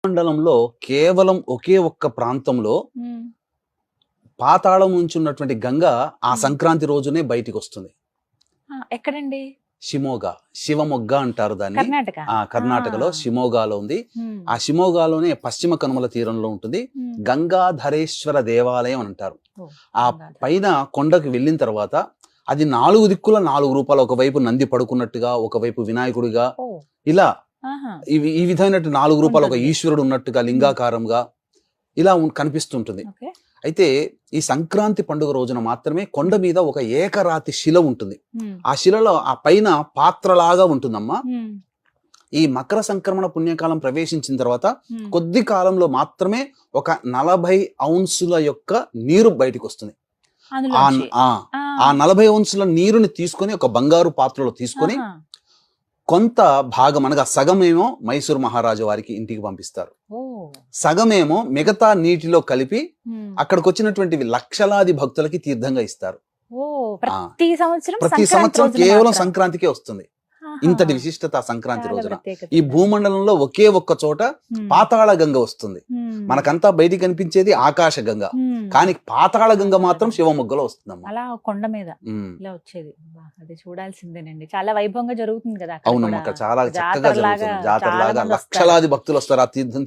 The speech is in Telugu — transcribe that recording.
మండలంలో కేవలం ఒకే ఒక్క ప్రాంతంలో హ్మ్. పాతాళం నుంచి ఉన్నటువంటి గంగ ఆ సంక్రాంతి రోజునే బయటికి వస్తుంది. ఎక్కడండి? షిమోగా, శివమొగ్గ అంటారు దాన్ని. కర్ణాటక. కర్ణాటకలో షిమోగాలో ఉంది. హ్మ్. ఆ షిమోగాలోనే పశ్చిమ కనుమల తీరంలో ఉంటుంది. హ్మ్. గంగాధరేశ్వర దేవాలయం అని అంటారు. ఓ, ఆ గంగాధర్. పైన కొండకి వెళ్ళిన తర్వాత అది 4 దిక్కుల 4 రూపాలు, ఒకవైపు నంది పడుకున్నట్టుగా, ఒకవైపు వినాయకుడిగా, ఓ, ఇలా ఆహా. ఈ విధమైన 4 రూపాలు, ఒక ఉంటుంది. ఈశ్వరుడు ఉన్నట్టుగా లింగాకారంగా ఇలా కనిపిస్తుంటుంది. ఓకే. అయితే ఈ సంక్రాంతి పండుగ రోజున మాత్రమే కొండ మీద ఒక ఏకరాతి శిల ఉంటుంది. హ్మ్. ఆ శిలలో ఆ పైన పాత్రలాగా ఉంటుందమ్మా. హ్మ్. ఈ మకర సంక్రమణ పుణ్యకాలం ప్రవేశించిన తర్వాత హ్మ్. కొద్ది కాలంలో మాత్రమే ఒక 40 ఔన్సుల యొక్క నీరు బయటికి వస్తుంది. అందులోంచి. ఆ 40 ఔన్సుల నీరుని తీసుకొని ఒక బంగారు పాత్రలో తీసుకొని ఆహా. కొంత భాగం అనగా సగమేమో మైసూరు మహారాజు వారికి ఇంటికి పంపిస్తారు. ఓ. సగమేమో మిగతా నీటిలో కలిపి హ్మ్. అక్కడికి వచ్చినటువంటి లక్షలాది భక్తులకి తీర్థంగా ఇస్తారు. ఓ, ప్రతి సంవత్సరం ప్రతి సంక్రాంతి సంవత్సరం రోజున కేవలం మాత్రం. సంక్రాంతికే వస్తుంది. ఆహా. ఇంతటి విశిష్టత ఆ సంక్రాంతి చాలా రోజున. ప్రత్యేకత ఈ ఉంది. భూమండలంలో ఒకే ఒక్క చోట హ్మ్. పాతాళ గంగ వస్తుంది. హ్మ్. మనకంతా బయటికి కనిపించేది ఆకాశ గంగ, హ్మ్. కానీ పాతాళ గంగ మాత్రం శివమొగ్గలో వస్తుందమ్మా. అలా కొండ మీద ఉమ్. ఇలా వచ్చేది. వా, అది చూడాల్సిందేనండి. చాలా వైభవంగా జరుగుతుంది కదా అక్కడ అవునమ్మా, కూడా. చాలా చక్కగా జాతరలాగా జరుగుతుంది. చాలా జాతరలాగా మంది వస్తారు. లక్షలాది భక్తులు వస్తారు ఆ తీర్థం